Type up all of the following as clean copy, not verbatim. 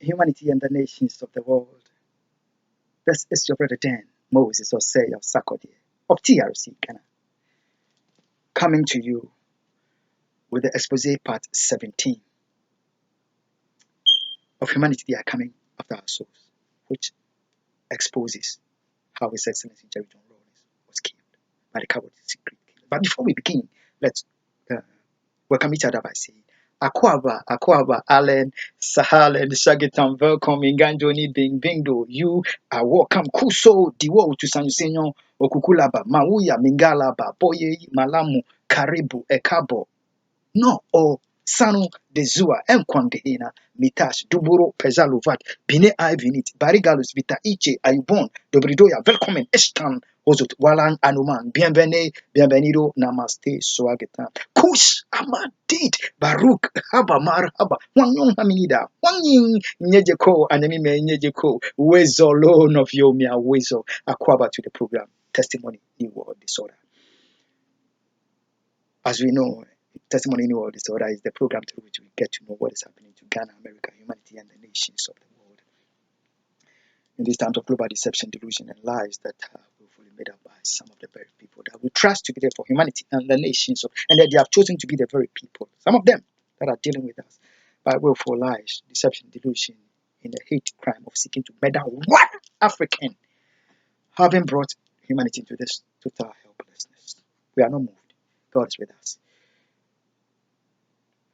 humanity and the nations of the world. This is your brother Dan Moses Osei of Sakodi of TRC Ghana, coming to you with the expose part 17 of Humanity They Are Coming After Our Souls, which exposes how His Excellency Jerry John Rawlings was killed by the coward secret killer. But before we begin, let's welcome each other by saying Akwaba, Allen, Sahalen, Shagitam, welcome, Inganjoni, Bing, Bingdo, you are welcome. Kuso, Diwo, to San Senyo, Okukulaba, Mauya, Mingalaba, Boye, Malamu, Karibu, Ekabo, no, o Sanu, de Zua, Mkwandehina, Mitash, Duburo, Pezaluvat, Bine Ivinit, Barigalus, Vita Iche, Ayubon, Dobridoya, welcome, Estan, Ozut, Walang, Anuman, bienvenido, Namaste, Swagetan, Kush, Amadit, Baruch, Haba, Marhaba, Wanyong Haminida, Wanying, Nyejeko, Anemime, Nyejeko, Wezo, Lone of Yomia, Wezo, Akwaba to the program, Testimony, New World Disorder. As we know, Testimony New World Disorder is the program through which we get to know what is happening to Ghana, America, humanity, and the nations of the world. In these times of global deception, delusion, and lies that are willfully made up by some of the very people that we trust to be there for humanity and the nations, and that they have chosen to be the very people, some of them that are dealing with us by willful lies, deception, delusion, in the hate crime of seeking to murder one African, having brought humanity into this total helplessness. We are not moved. God is with us.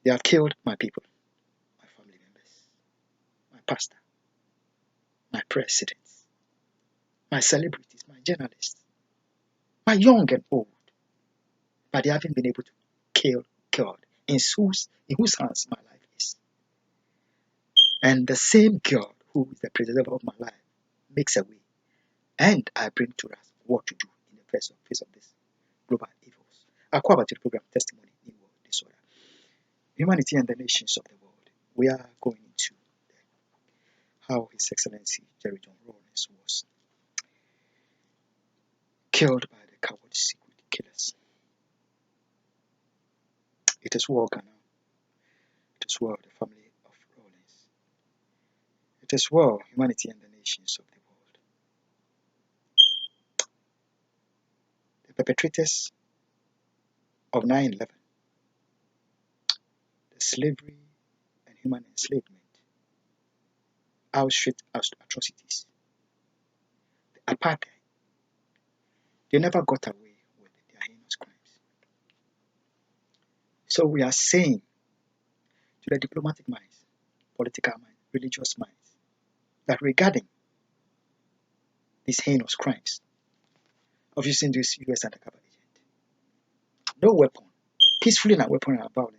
They have killed my people, my family members, my pastor, my presidents, my celebrities, my journalists, my young and old. But they haven't been able to kill God, in whose hands my life is. And the same God who is the preserver of my life makes a way. And I bring to us what to do in the face of this global evils. Akwaba to the program Testimony in World Disorder. Humanity and the nations of the world. We are going into how His Excellency Jerry John Rawlings was killed by the coward secret killers. It is war, Ghana. It is war, the family of Rawlings. It is war, humanity and the nations of the world. The perpetrators of 9/11, the slavery and human enslavement, Auschwitz atrocities, the apartheid, they never got away with their heinous crimes. So we are saying to the diplomatic minds, political minds, religious minds, that regarding these heinous crimes of using this U.S. undercover agent, no weapon, peacefully and weapon and violently,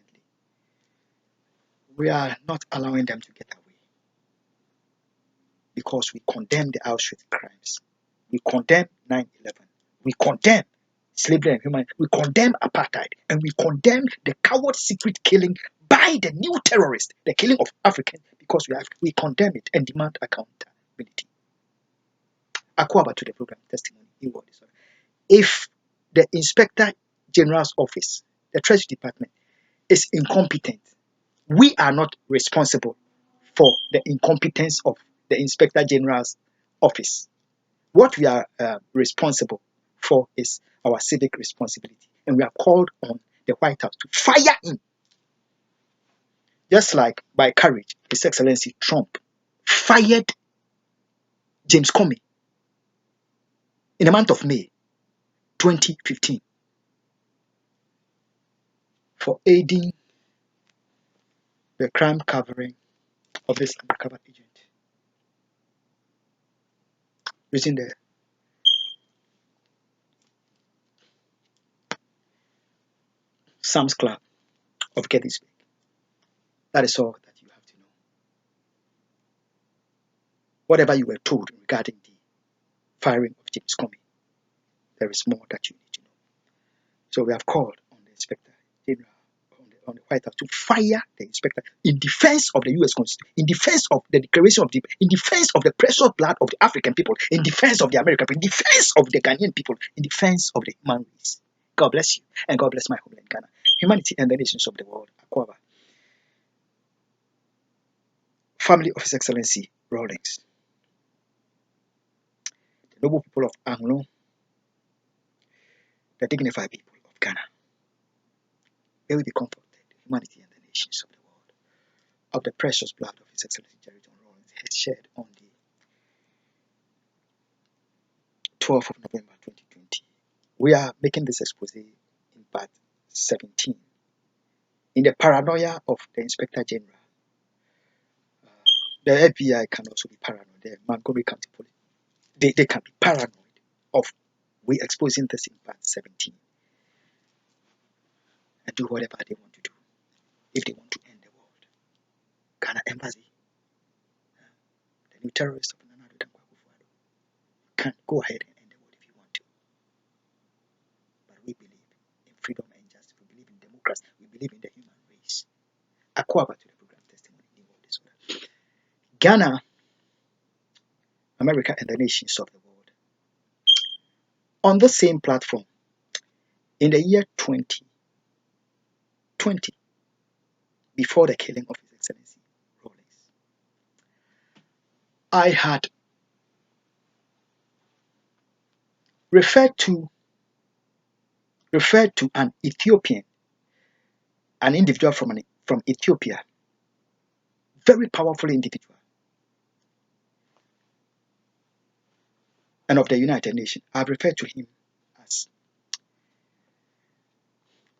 we are not allowing them to get away, because we condemn the Auschwitz crimes, we condemn 9/11, we condemn slavery and human, we condemn apartheid, and we condemn the coward secret killing by the new terrorist, the killing of Africans, because we condemn it and demand accountability. Akwaba to the program Testimony in World Disorder. If the Inspector General's office, the Treasury Department, is incompetent, we are not responsible for the incompetence of the Inspector General's office. What we are responsible for is our civic responsibility, and we are called on the White House to fire him. Just like by courage, His Excellency Trump fired James Comey in the month of May 2015 for aiding the crime covering of this undercover agent using the Sam's Club of Gettysburg. That is all that you have to know. Whatever you were told regarding the firing of James Comey, there is more that you need to know. So we have called on the Inspector General, on the White House, to fire the inspector in defense of the U.S. Constitution, in defense of the Declaration of in defense of the precious blood of the African people, in defense of the American people, in defense of the Ghanaian people, in defense of the human race. God bless you, and God bless my homeland, Ghana. Humanity and the nations of the world. Akwaba. family of His Excellency Rawlings, the noble people of Anglo, the dignified people of Ghana, they will be comforted, humanity and the nations of the world, of the precious blood of His Excellency Jerry John Rawlings has shed on the 12th of November 2020. We are making this expose in part 17. In the paranoia of the Inspector General, the FBI can also be paranoid. The Montgomery County Police, they can be paranoid of we exposing this in part 17 and do whatever they want to do. If they want to end the world, Ghana Embassy, the new terrorists of Nana Addo can go ahead and end the world if you want to. But we believe in freedom and justice. We believe in democracy. We believe in the human race. Akufo to the program testimony. Ghana, America, and the nations of the world. On the same platform, in the year 2020, before the killing of His Excellency Rawlings, I had referred to an Ethiopian, an individual from Ethiopia, very powerful individual, and of the United Nations. I've referred to him as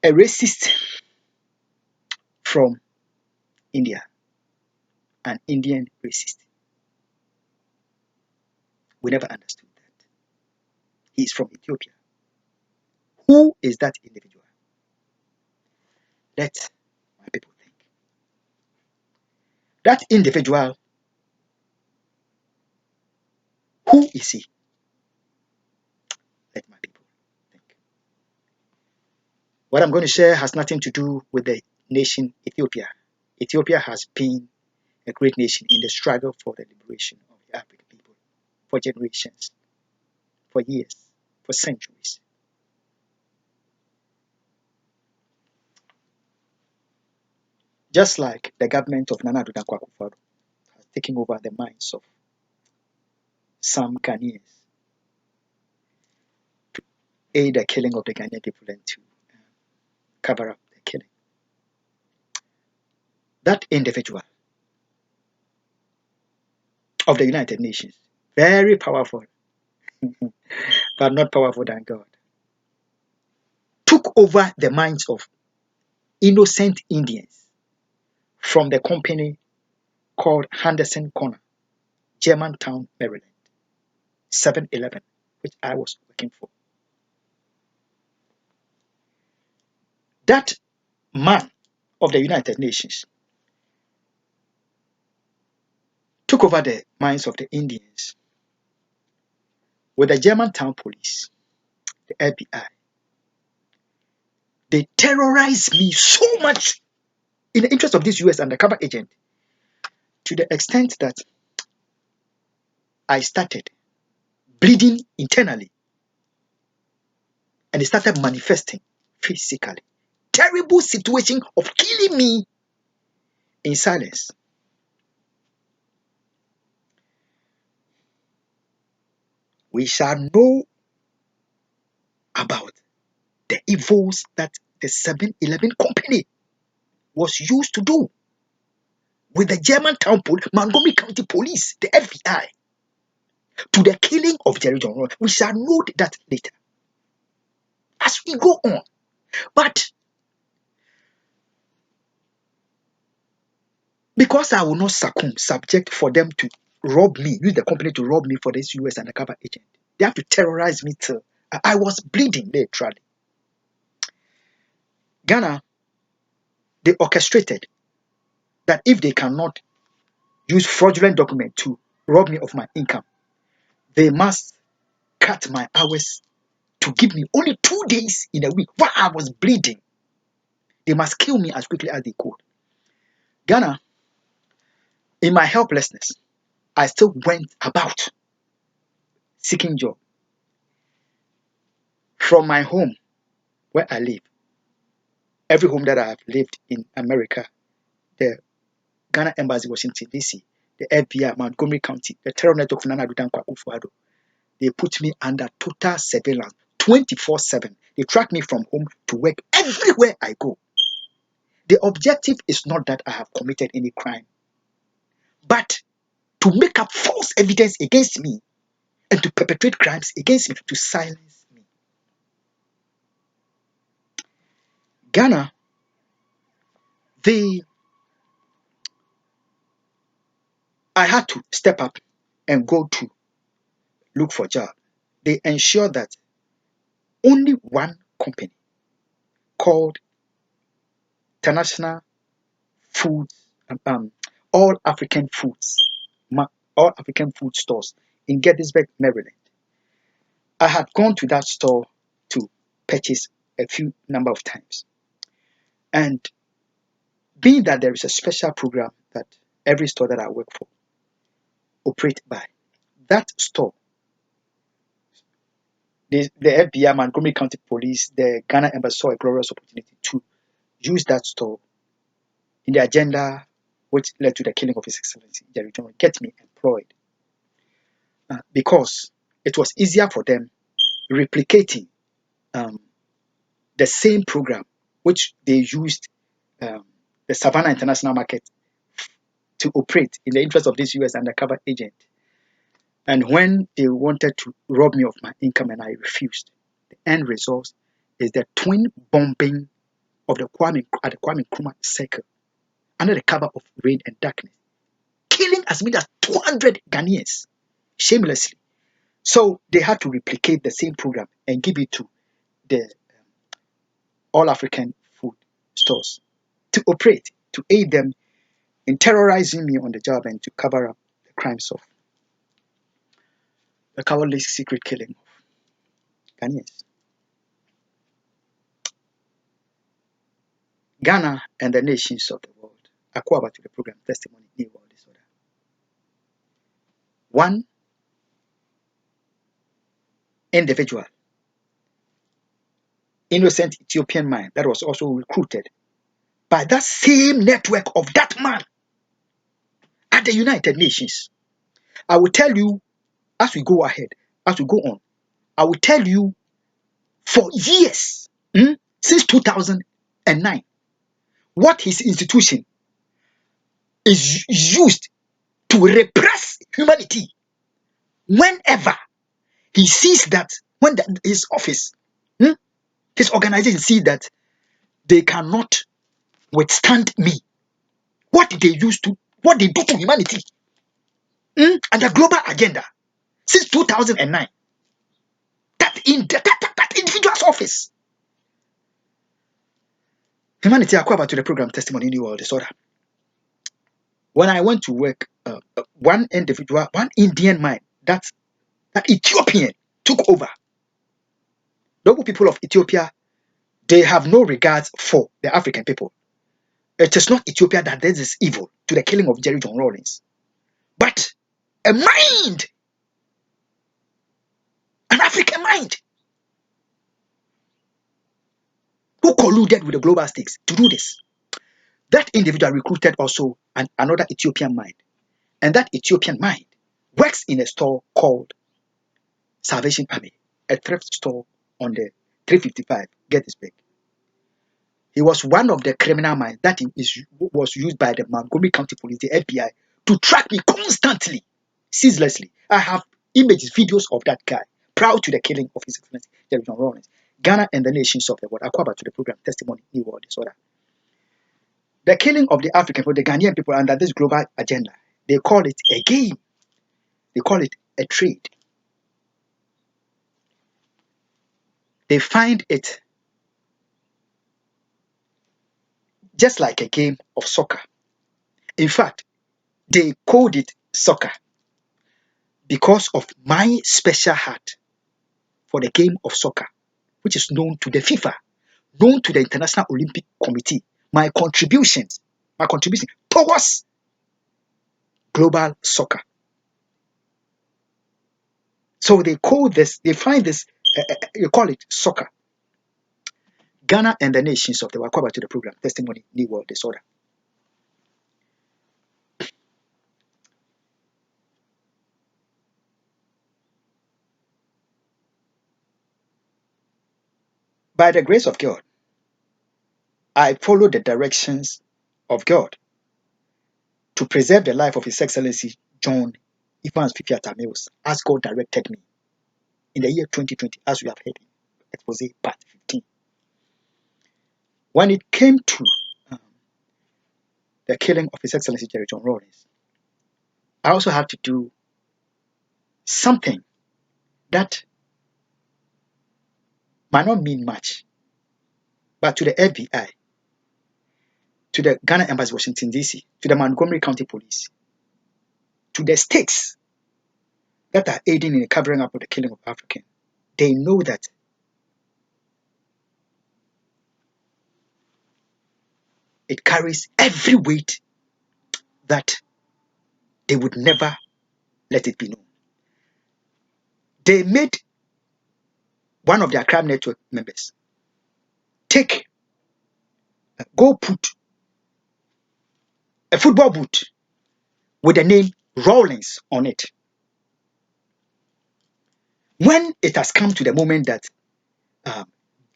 a racist from India, an Indian racist. We never understood that. He is from Ethiopia. Who is that individual? Let my people think. That individual, who is he? Let my people think. What I'm going to share has nothing to do with the nation Ethiopia. Ethiopia has been a great nation in the struggle for the liberation of the African people for generations, for years, for centuries. Just like the government of Nana Addo has taken over the minds of some Ghanaians to aid the killing of the Ghanaian people and to cover up the killing. That individual of the United Nations, very powerful, but not powerful than God, took over the minds of innocent Indians from the company called Henderson Corner, Germantown, Maryland, 7-Eleven, which I was working for. That man of the United Nations took over the minds of the Indians with the Germantown police, the FBI. They terrorized me so much in the interest of this US undercover agent to the extent that I started bleeding internally and it started manifesting physically. Terrible situation of killing me in silence. We shall know about the evils that the 7-Eleven company was used to do with the Germantown police, Montgomery County Police, the FBI, to the killing of Jerry John Rawlings. We shall know that later as we go on. But because I will not succumb, subject for them to rob me, use the company to rob me for this US undercover agent, they have to terrorize me till I was bleeding literally. Ghana, they orchestrated that if they cannot use fraudulent document to rob me of my income, they must cut my hours to give me only 2 days in a week while I was bleeding. They must kill me as quickly as they could. Ghana, in my helplessness, I still went about seeking job. From my home where I live, every home that I have lived in America, the Ghana Embassy, Washington, D.C., the FBI, Montgomery County, the terror network of Nana Akufo Addo, they put me under total surveillance 24/7. They track me from home to work everywhere I go. The objective is not that I have committed any crime, but to make up false evidence against me and to perpetrate crimes against me, to silence me. Ghana, I had to step up and go to look for a job. They ensured that only one company called International Foods, All African Foods, All African Food Stores in Gettysburg, Maryland. I had gone to that store to purchase a few number of times. And being that there is a special program that every store that I work for operate by, that store, the FBI, Montgomery County Police, the Ghana Embassy saw a glorious opportunity to use that store in the agenda which led to the killing of His Excellency Jerry John, get me employed. Because it was easier for them replicating the same program which they used the Savannah International Market to operate in the interest of this US undercover agent. And when they wanted to rob me of my income and I refused, the end result is the twin bombing of the Kwame Nkrumah circle under the cover of rain and darkness, killing as many as 200 Ghanaians shamelessly. So they had to replicate the same program and give it to the All African Food Stores to operate, to aid them in terrorizing me on the job and to cover up the crimes of the cowardly secret killing of Ghanaians. Ghana and the nations of the world acquire to the program testimony in world disorder. One individual, innocent Ethiopian man that was also recruited by that same network of that man at the United Nations. I will tell you as we go ahead, as we go on, I will tell you for years, since 2009, what his institution is used to repress humanity whenever he sees that, when his office, his organization sees that they cannot withstand me. What did they use to, what they do to humanity and the global agenda since 2009? That individual's office. Humanity acquired to the program testimony in the world disorder. When I went to work, one individual, one Indian man, that Ethiopian took over. The people of Ethiopia, they have no regards for the African people. It is not Ethiopia that does this evil to the killing of Jerry John Rawlings, but a mind, an African mind, who colluded with the global stakes to do this. That individual recruited also another Ethiopian mind, and that Ethiopian mind works in a store called Salvation Army, a thrift store on the 355 Gettysburg. He was one of the criminal minds that was used by the Montgomery County Police, the FBI, to track me constantly, ceaselessly. I have images, videos of that guy, proud to the killing of His Excellency Jerry John Rawlings. Ghana and the nations of the world acquired to the program testimony in world disorder. The killing of the African people, the Ghanaian people under this global agenda, they call it a game. They call it a trade. They find it just like a game of soccer. In fact, they called it soccer because of my special heart for the game of soccer, which is known to the FIFA, known to the International Olympic Committee. My contribution towards global soccer. So they call this, they find this, you call it soccer. Ghana and the nations of the world to the program testimony new world disorder. By the grace of God, I followed the directions of God to preserve the life of His Excellency John Evans Fifi Atamils as God directed me in the year 2020, as we have heard in Expose Part 15. When it came to um, the killing of His Excellency Jerry John Rawlings, I also had to do something that might not mean much, but to the FBI, to the Ghana Embassy, Washington, D.C., to the Montgomery County Police, to the states that are aiding in the covering up of the killing of Africans, they know that it carries every weight that they would never let it be known. They made one of their crime network members go put a football boot with the name Rawlings on it. When it has come to the moment that um,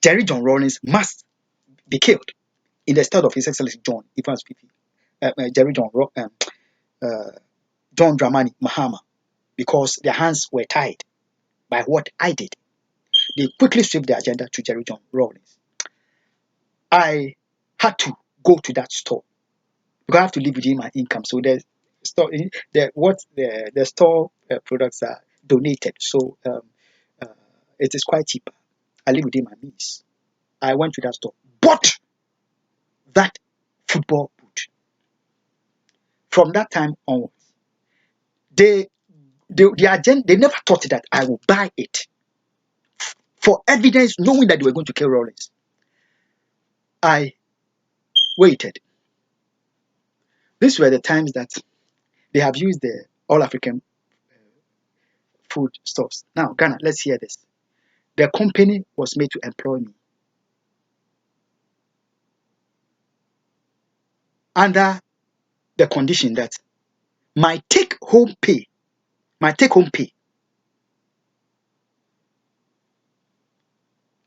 Jerry John Rawlings must be killed in the stead of His Excellency John Evans Fifi, Jerry John Dramani Mahama, because their hands were tied by what I did, they quickly swept the agenda to Jerry John Rawlings. I had to go to that store because I have to live within my income. So the store, the store products are donated, so uh, it is quite cheaper. I live within my means. I went to that store, bought that football boot. From that time on, the agent, they never thought that I would buy it for evidence, knowing that they were going to kill Rawlings. I waited. These were the times that they have used the All African food stores. Now, Ghana, let's hear this. The company was made to employ me under the condition that my take-home pay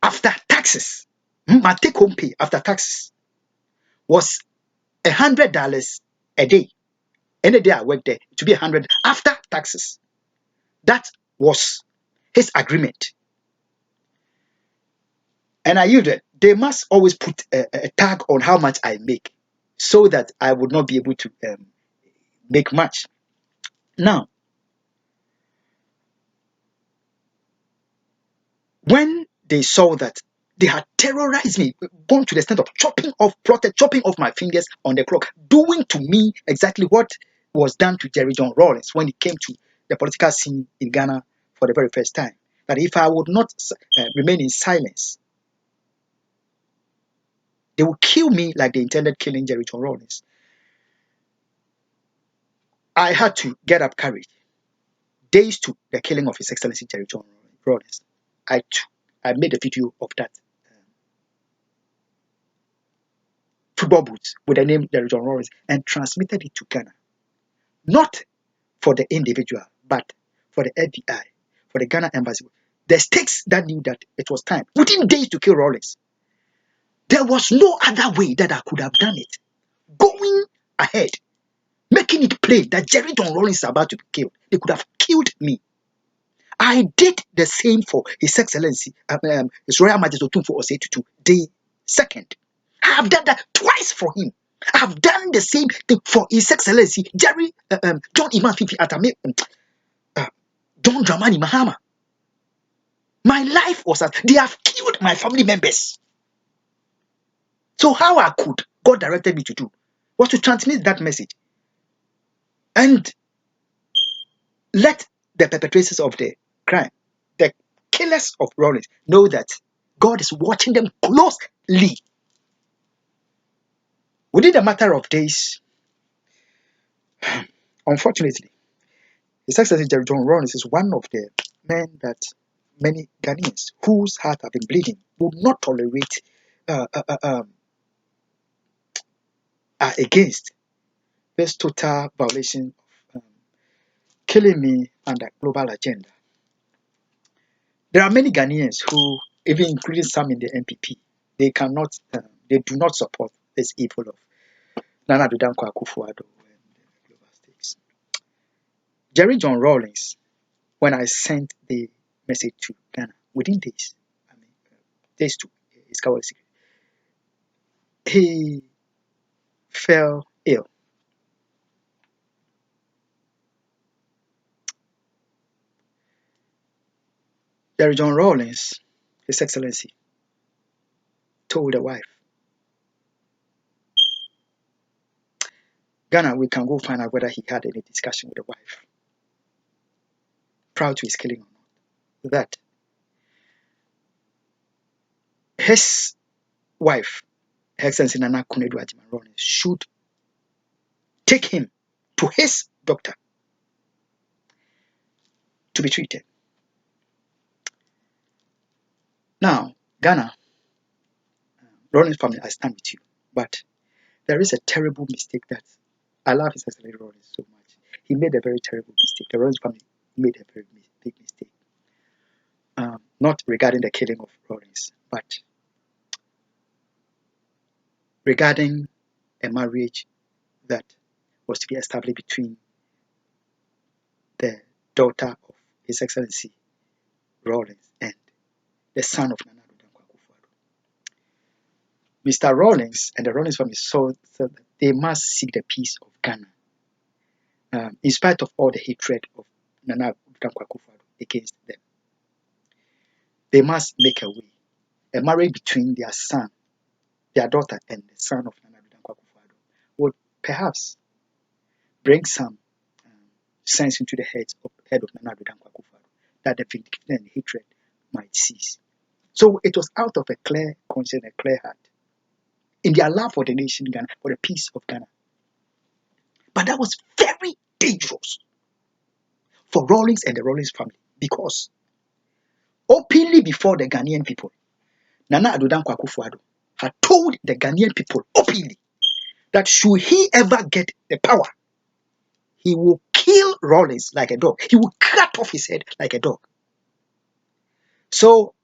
after taxes, my take-home pay after taxes was $100 a day. Any day I worked there, it would be 100 after taxes. That was his agreement. And I yielded. They must always put a tag on how much I make so that I would not be able to make much. Now, when they saw that they had terrorized me, gone to the extent of plotted chopping off my fingers on the clock, doing to me exactly what was done to Jerry John Rawlings when he came to the political scene in Ghana for the very first time. That if I would not remain in silence, they would kill me like they intended killing Jerry John Rawlings. I had to get up courage. Days to the killing of His Excellency Jerry John Rawlings, I made a video of that football boots with the name Jerry John Rawlings and transmitted it to Ghana. Not for the individual, but for the FBI, for the Ghana Embassy. The states that knew that it was time, within days to kill Rawlings. There was no other way that I could have done it. Going ahead, making it plain that Jerry John Rawlings is about to be killed. They could have killed me. I did the same for His Excellency, His Royal Majesty Otumfuo Osei Tutu, the second. I have done that twice for him. I have done the same thing for His Excellency Jerry John Evans Fifi Atame, John Dramani Mahama. My life was at, they have killed my family members. So how I could, God directed me to do, was to transmit that message and let the perpetrators of the crime, the killers of Rawlings, know that God is watching them closely. Within a matter of days, unfortunately, His Excellency Jerry John Rawlings is one of the men that many Ghanaians whose heart have been bleeding would not tolerate, are against this total violation of killing me under global agenda. There are many Ghanaians who even including some in the NPP, they cannot, they do not support this evil of Nana Addo Dankwa Akufo-Addo and global stakes. Jerry John Rawlings, when I sent the message to Ghana, within days, days to his coward secret, he fell ill. Jerry John Rawlings, His Excellency, told the wife, Ghana, we can go find out whether he had any discussion with the wife prior to his killing or not, that his wife, Her Excellency Nana Kunedu Ajiman Rawlings, should take him to his doctor to be treated. Now, Ghana, Rawlings family, I stand with you, but there is a terrible mistake that I love His Excellency Rawlings so much. He made a very terrible mistake. The Rawlings family made a very big mistake. Not regarding the killing of Rawlings, but regarding a marriage that was to be established between the daughter of His Excellency Rawlings and the son of Nana Addo Dankwa Akufo-Addo. Mr. Rawlings and the Rawlings family saw that they must seek the peace of Ghana, in spite of all the hatred of Nana Addo Dankwa Akufo-Addo against them. They must make a marriage between their son, their daughter, and the son of Nana Addo Dankwa Akufo-Addo would perhaps bring some sense into the head of Nana Addo Dankwa Akufo-Addo, that the vindictiveness and hatred might cease. So it was out of a clear conscience and a clear heart, in their love for the nation Ghana, for the peace of Ghana. But that was very dangerous for Rawlings and the Rawlings family, because openly before the Ghanaian people, Nana Addo Dankwa Akufo-Addo had told the Ghanaian people openly that should he ever get the power, he will kill Rawlings like a dog. He will cut off his head like a dog. So,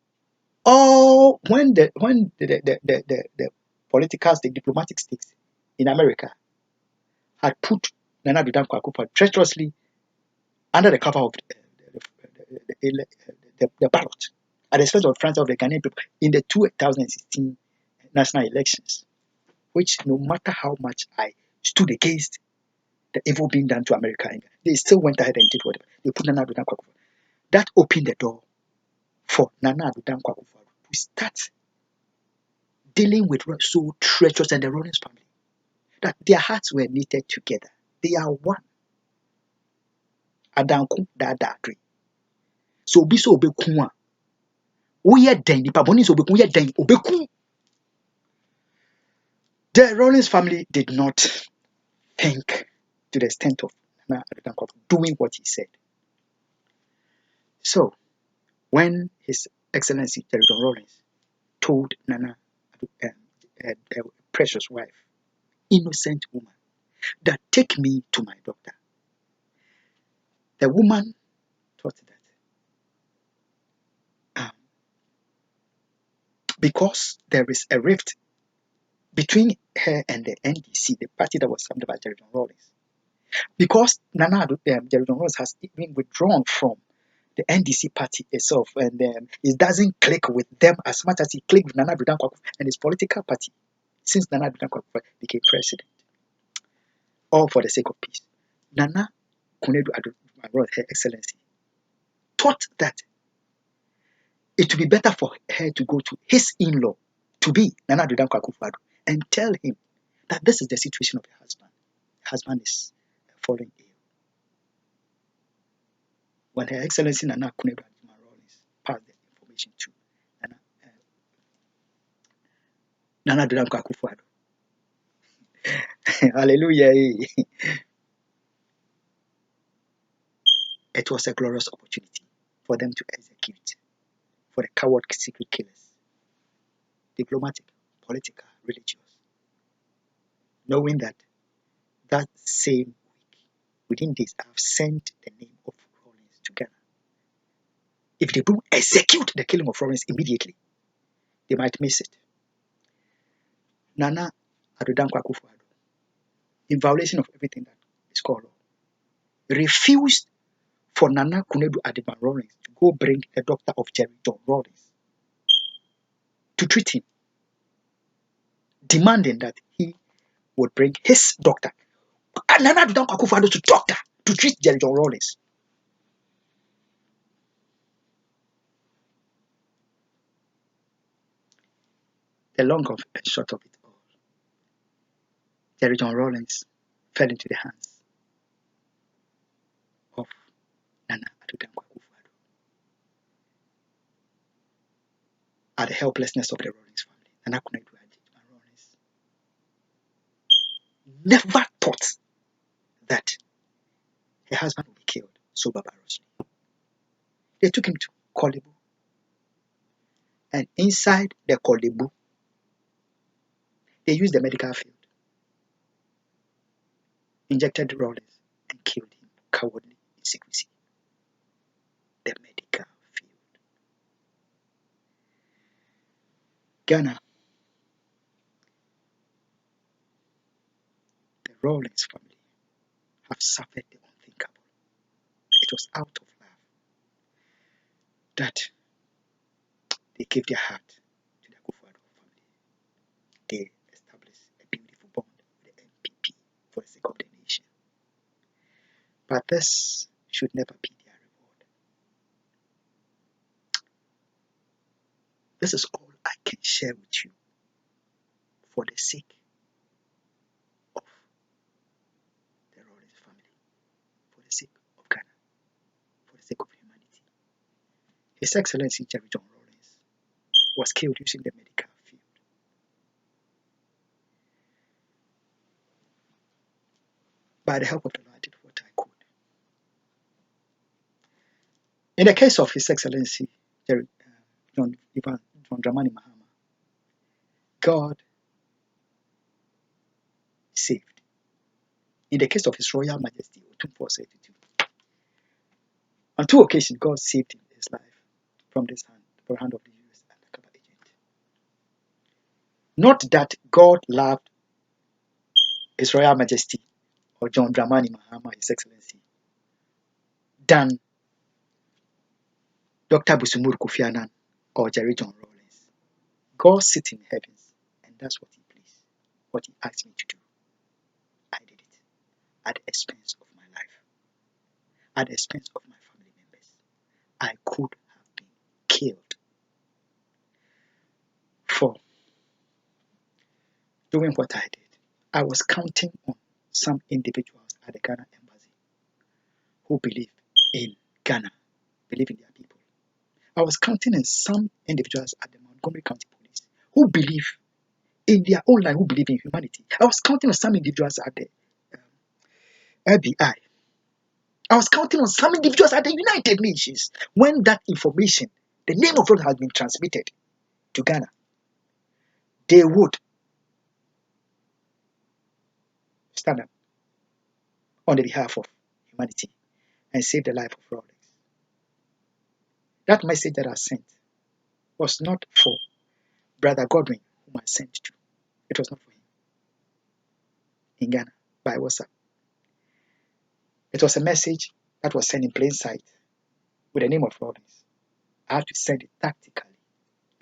when the the diplomatic stakes in America had put Nana Addo Dankwa Akufo-Addo treacherously under the cover of the ballot at the expense of France of the Ghanaian people in the 2016 national elections, which no matter how much I stood against the evil being done to America, they still went ahead and did whatever. They put Nana Addo Dankwa Akufo-Addo. That opened the door for Nana Addo Dankwa Akufo-Addo to start dealing with so treacherous and the Rawlings family, that their hearts were knitted together. They are one. Adanko Dadadri. So be so obekuma. Uye den nipa boni so obeku uye den obeku. The Rawlings family did not think to the extent of Nana Addo Dankwa doing what he said. So when His Excellency Jerry John Rawlings told Nana, a precious wife, innocent woman, that take me to my doctor, the woman thought that because there is a rift between her and the NDC, the party that was formed by Jerry John Rawlings, because Jerry John Rawlings has been withdrawn from the NDC party itself, and it doesn't click with them as much as he clicked with Nana Addo Dankwa and his political party since Nana Addo Dankwa became president, all for the sake of peace. Nana Kunedu Addo, Her Excellency, thought that it would be better for her to go to his in-law, to be Nana Addo Dankwa Akufo-Addo, and tell him that this is the situation of the husband. The husband is falling ill. When Her Excellency Nana Kunedu Addo Rawlings passed the information to Nana Addo Dankwa Akufo-Addo, hallelujah, it was a glorious opportunity for them to execute, for the coward secret killers, diplomatic, political, religious, knowing that that same week, within days, I have sent the name of Rawlings to Ghana. If they don't execute the killing of Rawlings immediately, they might miss it. Nana Addo Akufo, in violation of everything that is called law, refused for Nana Kunedu Adiban Rawlings to go bring a doctor of Jerry John Rawlings to treat him, demanding that he would bring his doctor. And Nana Addo Akufo to doctor to treat Jerry John Rawlings. The long of and short of it all, Jerry John Rawlings fell into the hands of Nana Addo Akufo at the helplessness of the Rawlings family. Nana Kunedu Adiban Rawlings never thought that her husband would be killed so barbarously. They took him to Kolebu, and inside the Kolebu, they used the medical field, injected Rawlings, and killed him cowardly in secrecy. The medical field. Ghana, the Rawlings family have suffered the unthinkable. It was out of love that they gave their heart to the Akufo family. They established a beautiful bond with the MPP for the sake of the nation. But this should never be their reward. This is all I can share with you for the sake of the Rawlings family, for the sake of Ghana, for the sake of humanity. His Excellency Jerry John Rawlings was killed using the medical field. By the help of the Lord, I did what I could. In the case of His Excellency John Dramani Mahama, God saved. In the case of His Royal Majesty Otumfuo 82, on 2 occasions, God saved his life from the hand of the US undercover agent. Not that God loved His Royal Majesty or John Dramani Mahama, His Excellency, than Dr. Busumur Kofi Annan or Jerry John Rawlings. God sits in heavens, and that's what He pleased, what He asked me to do. I did it at the expense of my life, at the expense of my family members. I could have been killed for doing what I did. I was counting on some individuals at the Ghana embassy who believe in Ghana, believe in their people. I was counting on some individuals at the Montgomery County Police who believe in their own line, who believe in humanity. I was counting on some individuals at the FBI. I was counting on some individuals at the United Nations. When that information, the name of God has been transmitted to Ghana, they would stand up on the behalf of humanity and save the life of Rawlings. That message that I sent was not for Brother Godwin, whom I sent to. It was not for him in Ghana by WhatsApp. It was a message that was sent in plain sight with the name of Rawlings. I had to send it tactically,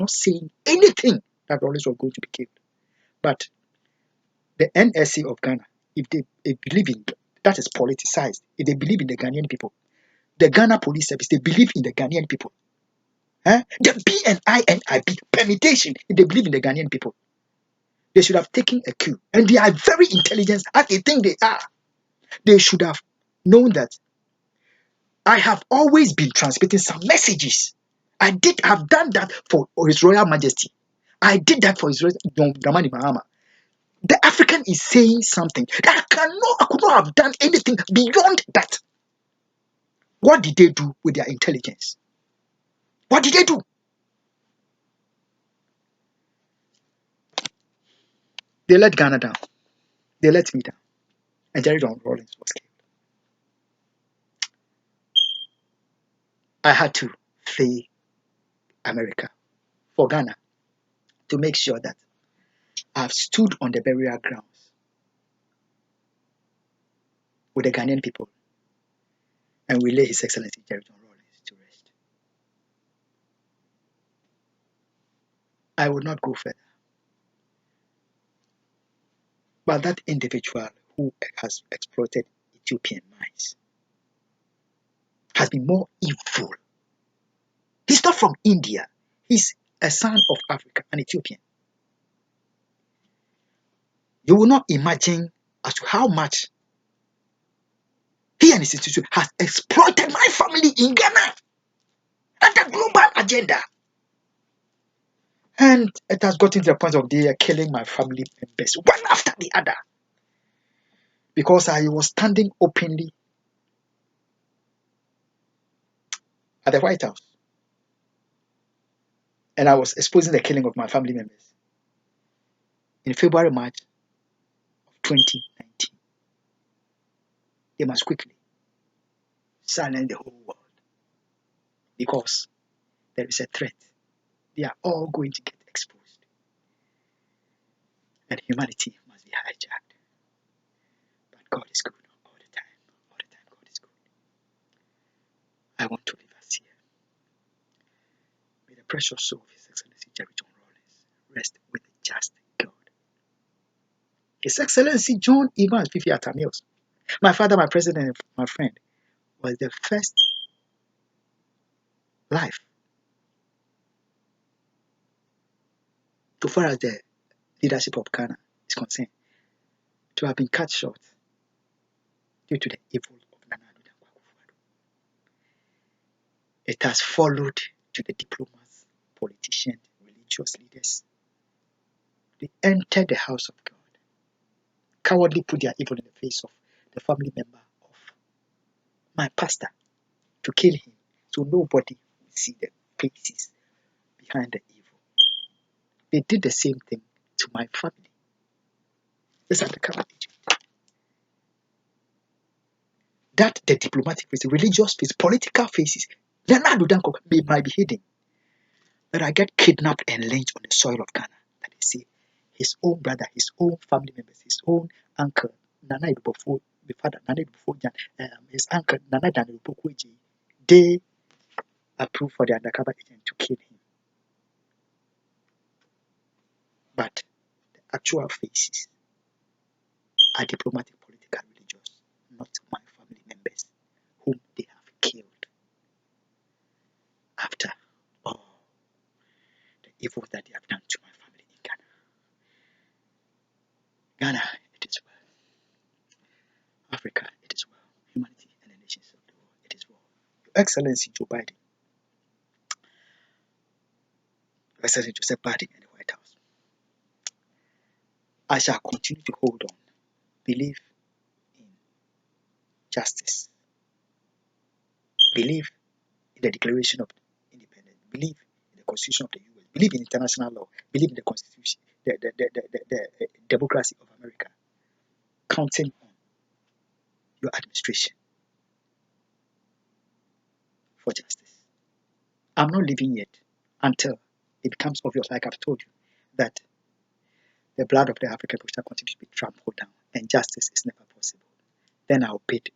not saying anything that Rawlings was going to be killed. But the NSC of Ghana, if they believe in that is politicized, if they believe in the Ghanaian people, the Ghana Police Service, they believe in the Ghanaian people. The BNI and IB permutation, if they believe in the Ghanaian people, they should have taken a cue. And they are very intelligent as they think they are. They should have known that I have always been transmitting some messages. I've done that for His Royal Majesty. I did that for His Royal Dramani Mahama. The African is saying something that I could not have done anything beyond that. What did they do with their intelligence? What did they do? They let Ghana down. They let me down. And Jerry John Rawlings was killed. I had to flee America for Ghana. to make sure that I've stood on the burial grounds with the Ghanaian people and we lay His Excellency Jerry John Rawlings to rest. I would not go further. But that individual who has exploited Ethiopian mines has been more evil. He's not from India. He's a son of Africa, an Ethiopian. You will not imagine as to how much he and his institution has exploited my family in Ghana and the global agenda. And it has gotten to the point of they are killing my family members one after the other. Because I was standing openly at the White House and I was exposing the killing of my family members in February, March of 2019. They must quickly silence the whole world because there is a threat. They are all going to get exposed. And humanity must be hijacked. But God is good all the time. All the time, God is good. I want to leave us here. May the precious soul of His Excellency Jerry John Rawlings rest with the just God. His Excellency John Evans Fifi Atamios, my father, my president, and my friend, was the first life so far as the leadership of Ghana is concerned to have been cut short due to the evil of Nana Addo Dankwa. It has followed to the diplomats, politicians, religious leaders. They entered the house of God, cowardly put their evil in the face of the family member of my pastor to kill him, so nobody will see the faces behind the evil. They did the same thing to my family. This is the cover agent. That the diplomatic faces, religious faces, political faces, Nana Addo Dankwa might be hidden. That I get kidnapped and lynched on the soil of Ghana. That they see his own brother, his own family members, his own uncle, Nana Ibofo, the father, Nana Ibofo, his uncle, Nana Daniel Bokweji, they approved for the undercover agent to kill him. But the actual faces are diplomatic, political, religious, not my family members, whom they have killed after all the evil that they have done to my family in Ghana. Ghana, it is well. Africa, it is well. Humanity and the nations of the world, it is well. Your Excellency Joe Biden, Your Excellency Joseph Biden in the White House, I shall continue to hold on, believe in justice, believe in the Declaration of Independence, believe in the Constitution of the US, believe in international law, believe in the Constitution, the democracy of America, counting on your administration for justice. I'm not leaving yet until it becomes obvious, like I've told you, that the blood of the African people shall continue to be trampled down and justice is never possible. Then I'll bid